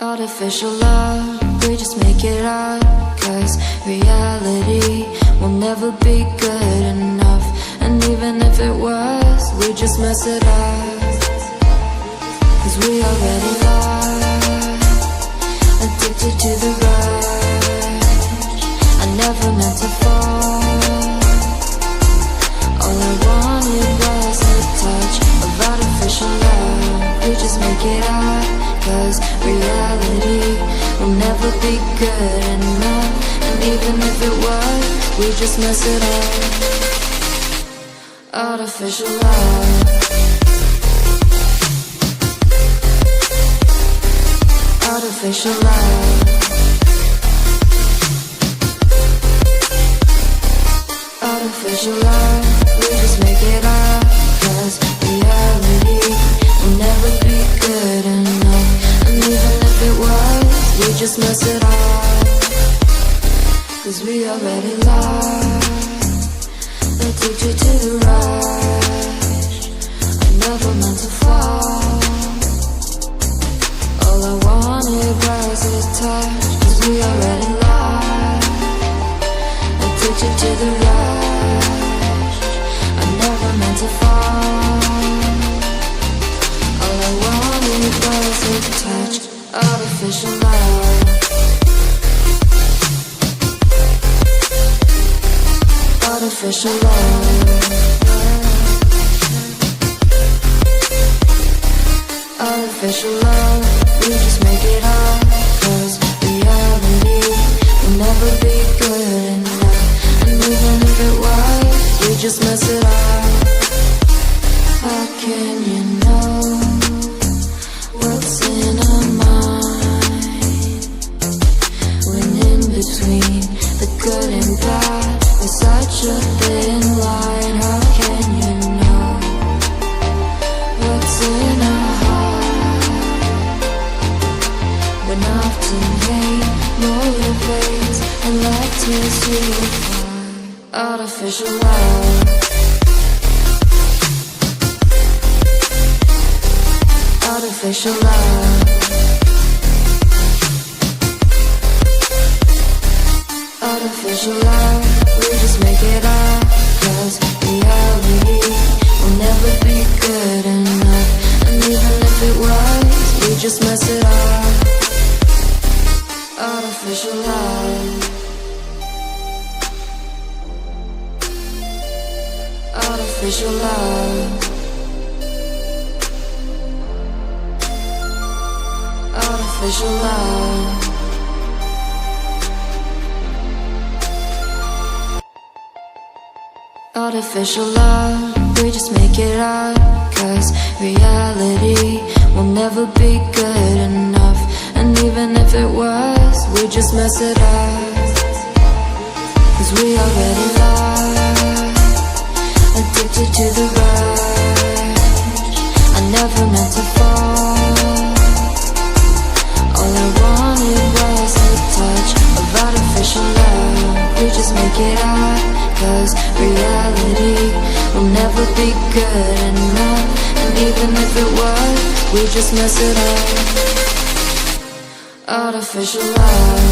Artificial love, we just make it up, 'cause reality will never be good enough. And even if it was, we just mess it up, 'cause we already lost, addicted to the rush. I never meant to fall. All I wanted was a touch of artificial love. We just make it up, 'cause reality will never be good enough. And even if it was, we just mess it up. Artificial love. Artificial love. Artificial love. We just make it up, 'cause reality will never be good enough. And even if it was, we just mess it up, 'cause we already lost, addicted to the rush. I never meant to fall. All I wanted was a touch, 'cause we already lost, addicted to the rush. I never meant to fall. All I wanted was a touch, artificial love. Artificial love. Artificial love. We just make it up, 'cause reality will never be good enough. And even if it was, we just mess it up. How can you know what's in our mind, when in between the good and bad there's such a thin line? How can you know what's in our heart, when often hate motivates and love tears you apart? Artificial love. Artificial love. Artificial love. We just make it up, 'cause reality will never be good enough. And even if it was, we just mess it up. Artificial love. Artificial love. Artificial love. Artificial love, we just make it up, 'cause reality will never be good enough. And even if it was, we just mess it up, 'cause we already lost, addicted to the rush. I never meant to fall. All I wanted was a touch of artificial love. We just make it up, 'cause reality will never be good enough. And even if it was, we just mess it up. Artificial love.